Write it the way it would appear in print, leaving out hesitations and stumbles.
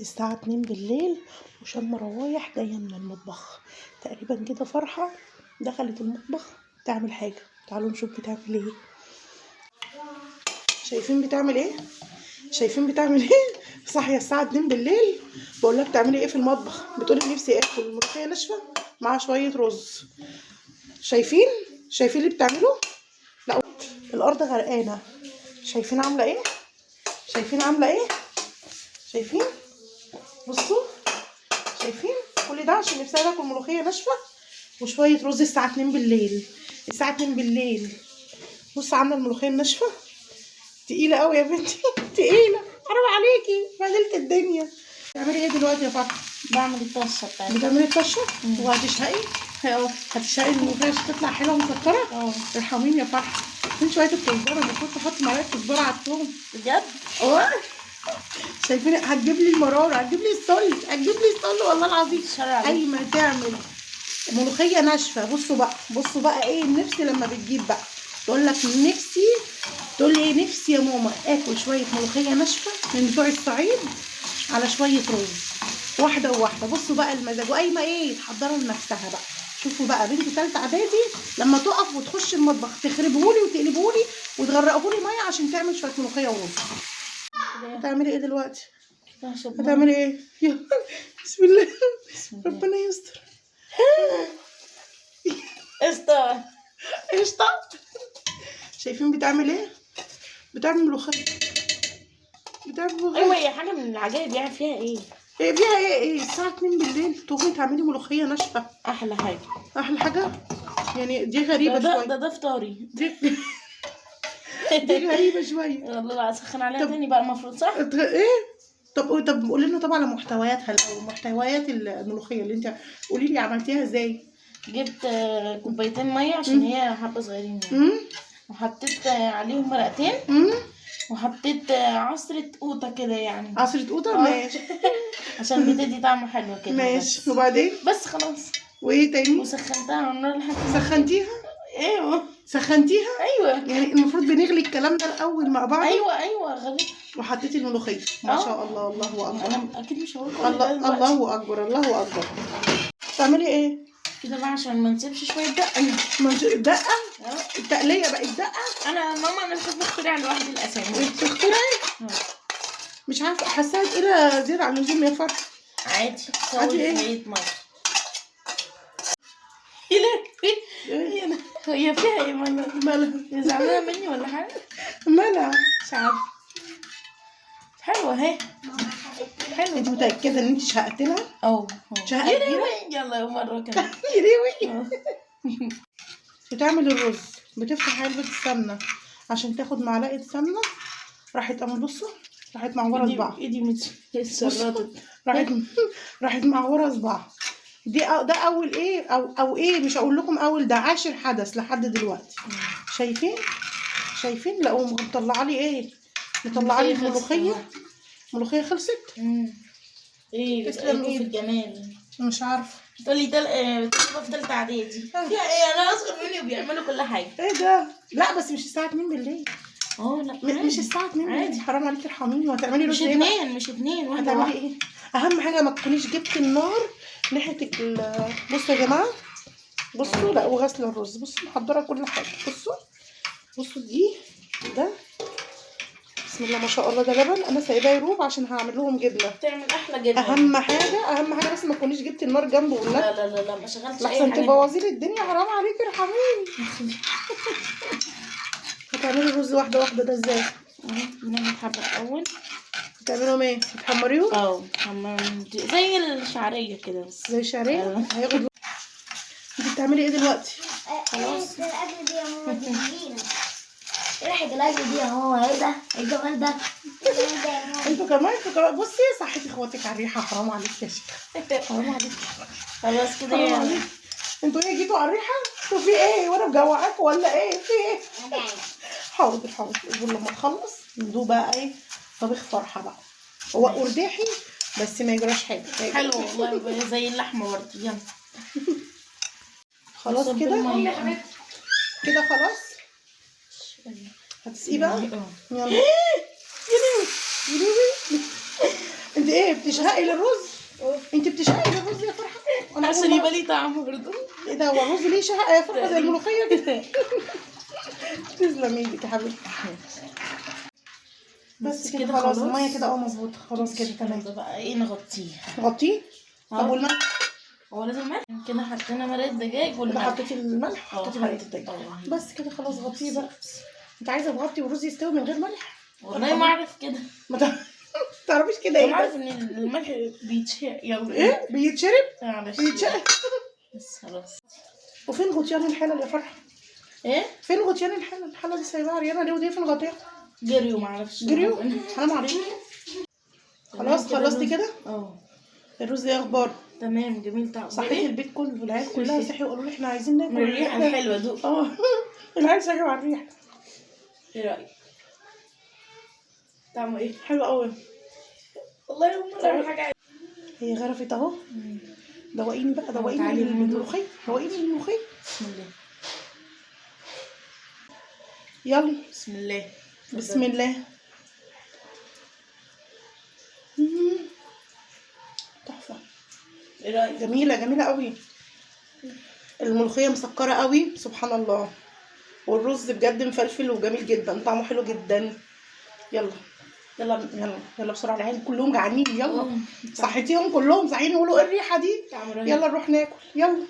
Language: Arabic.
الساعة 2 بالليل وشم روايح جاية من المطبخ تقريبا كده. فرحة دخلت المطبخ تعمل حاجة، تعالوا نشوف بتعمل ايه. شايفين بتعمل ايه؟ شايفين بتعمل ايه؟ صاحية الساعة 2 بالليل بقول لها بتعملي ايه في المطبخ؟ بتقولي نفسي اكل ملوخية ناشفة مع شوية رز. شايفين؟ شايفين اللي بتعمله؟ لا الارض غرقانة. شايفين عاملة ايه؟ شايفين عاملة ايه؟ شايفين؟ بصوا شايفين كل ده عشان نفسها تاكل ملوخيه ناشفه وشويه رز. الساعه 2 بالليل، الساعه 2 بالليل. بص عامله الملوخيه الناشفه تقيله قوي يا بنتي تقيله، حرام عليكي بهدلت الدنيا. بتعملي ايه دلوقتي يا فرحه؟ بعمل الطشه بتاعتي. بتعملي الطشه وهتشهقي؟ هتشهقي الملوخيه عشان تطلع حلوه مسكره؟ ارحميني يا فرحه. فين شويه الكزبره؟ المفروض تحط معلقه كزبره على الثوم. بجد؟ شايفين؟ هتجيب لي المراره، هتجيب لي السل، هتجيب لي السل والله العظيم. اي ما تعمل ملوخيه ناشفه. بصوا بقى، بصوا بقى ايه النفس لما بتجيب بقى تقول لك نفسي، تقول لي ايه نفسي يا ماما اكل شويه ملوخيه ناشفه من بتوع الصعيد على شويه رز واحده وواحده. بصوا بقى المزاج وقايمه ايه تحضروا لنفسها بقى. شوفوا بقى بنتي ثالثه اعدادي لما تقف وتخش المطبخ تخربهولي وتقلبهولي وتغرقهولي ميه عشان تعمل شويه ملوخيه ورز. هتعملي ايه دلوقتي؟ هتعملي ايه؟ بسم الله. ربنا يستر. قشطه قشطه. شايفين بتعمل ايه؟ بتعمل ملوخيه. بتعمل ملوخيه. ايوه هي حاجه من العجائب، يعني فيها ايه؟ هي فيها ايه الساعه 2 بالليل تقومي تعملي ملوخيه ناشفه؟ احلى حاجه. احلى حاجه يعني. دي غريبه شويه. ده فطاري. دي غريبه شويه. والله لا اسخن عليها تاني بقى المفروض، صح؟ ايه؟ طب قولي لنا طبعا على محتوياتها الاول، محتويات الملوخيه اللي انت قولي لي عملتيها ازاي. جبت كوبايتين ميه عشان هي حبه صغيرين يعني. وحطيت عليهم مرقتين. وحطيت عصرة قوطة كده يعني. عصرة قوطة؟ ماشي. عشان بتدي طعم حلو كده. ماشي. وبعدين؟ بس خلاص. وايه تاني؟ وسخنتها على النار لحد سخنتيها؟ ايوه سخنتيها؟ ايوه. يعني المفروض بنغلي الكلام ده الاول مع بعض. ايوه غليت. وحطيتي الملوخيه. ما شاء الله. الله اكبر. انا اكيد مش هقول كل الله ده الله اكبر. الله اكبر. تعملي ايه كده بقى عشان ما نسيبش شويه دقه. دقه؟ التقليه بقت دقه؟ ماما انا مش بخترع لوحدي الاسامي. بتخترعي؟ مش عارفه، حاساها تقيله زياده عن اللزوم يا فرح. عادي. عادي ايه؟ شويه ميه. هي فيها ايه ميه؟ مالها؟ زعلانه مني ولا حاجه؟ مالها؟ مش عارفه. حلوه اهي. حلوه. انت متاكده ان انت شهقتي لها؟ شهقه كبيره؟ يلا مره كمان. يروي. بتعمل الرز، بتفتح علبه السمنه عشان تاخد معلقه سمنه. راحت بصوا راحت معوره صباعها. ايدي اتسرطت. راحت معوره صباعها. ده اول ايه او ايه، مش هقول لكم اول، ده 10 حدث لحد دلوقتي. شايفين؟ شايفين؟ لا مطلعه لي ايه؟ مطلعه لي الملوخيه. ملوخيه خلصت. ايه تسلم في الجمال. مش عارفه. تقولي في تالتة اعدادي فيها ايه؟ انا اصغر مني وبيعملوا كل حاجه. ايه ده؟ لا بس مش الساعه 2 بالليل. لا مش الساعه 2 بالليل. حرام عليكي ارحميني. وهتعملي رز ايه؟ مش اتنين واحده هتعملي واحده. ايه؟ اهم حاجه ما تكونيش جبتي النار ناحيه بصوا يا جماعه، بصوا. لا وغسل الرز. بصوا محضره كل حاجه. بصوا دي ده بسم الله ما شاء الله. ده لبن انا سايباه يروب عشان هعمل لهم جبنه. تعمل احلى جبنه. اهم حاجه بس ما تكونيش جبتي النار جنبه. ولا لا ما شغلتش اي لحسن حاجه. تبوظي لي الدنيا. حرام عليكي ارحميني. هتعملي الرز واحده واحده ده ازاي؟ بنعمل حبه الاول. هتعملهم ايه؟ بتحمريهم؟ زي الشعريه كده بس. زي الشعريه؟ هياخد. انت بتعملي ايه دلوقتي؟ خلاص. الاكل دي يا ماما جميله. ايه ريحه الاكل دي يا ماما؟ ايه ده؟ ايه الجمال ده؟ انتوا كمان بصي صحتي اخواتك على الريحه. حرام عليك يا شيخ. حرام عليك. خلاص كده يعني. انتوا ايه جيتوا على الريحه؟ انتوا في ايه وانا مجوعاكوا ولا ايه؟ في ايه؟ حاضر اصبر لما تخلص ندوق بقى ايه طبيخ فرحه بقى. هو قرداحي بس ما يجراش حاجه. حلو والله زي اللحمه برضه. يلا خلاص كده. كده خلاص. هتسقيه بقى. يلا. يا لهوي. انت ايه بتشهقي للرز؟ انت بتشهقي للرز يا فرحه؟ انا عشان يبقى ليه طعم برضه. ايه ده، هو الرز ليه شهقه يا فرحه زي الملوخيه كده؟ تسلم ايدك يا حبيبتي. بس كده خلاص الميه كده مظبوطه خلاص كده تمام. بقى ايه نغطيه. غطيه. طب والملح؟ هو لازم ملح كده. حطينا مرقه دجاج كده والملح. حطيتي الملح، حطيتي مرقه الدجاج. بس كده خلاص غطيه بقى. انت عايزه تغطي والرز يستوي من غير ملح؟ والله ما اعرف كده. ما تعرفيش كده انا ايه عارف ده؟ ان الملح بيتشرب. يلا ايه بيتشرب؟ معلش. بيتشرب. بس خلاص. وفين غطيان الحلل يا فرحه؟ ايه فين غطيان الحلل؟ الحله دي سايباها عريانه ليه ودي فين غطيها؟ جريوا معرفش. جريوا؟ حرام عليكي. خلاص خلصتي كده؟ اه الرز ايه اخباره؟ تمام جميل. طعم صحيتي البيت كله، العيال كلها صحي وقالوا لي احنا عايزين ناكل من الريحه الحلوه دوق. اه العيال صحيوا على الريحه. ايه رايك؟ طعمه ايه؟ حلو قوي. والله هم طعمه حاجه. هي غرفت اهو. دوقيني بقى، دوقيني تعالي الملوخيه، دوقيني الملوخيه. بسم الله. يلا بسم الله. بسم الله. تحفه. ايه رايك؟ جميله جميله قوي. الملوخيه مسكره قوي سبحان الله، والرز بجد مفلفل وجميل جدا، طعمه حلو جدا. يلا يلا يلا يلا بسرعه، العيال كلهم جعانين. يلا صحيتيهم كلهم صحيين يقولوا ايه الريحه دي؟ طعمه رهيب. يلا نروح ناكل يلا.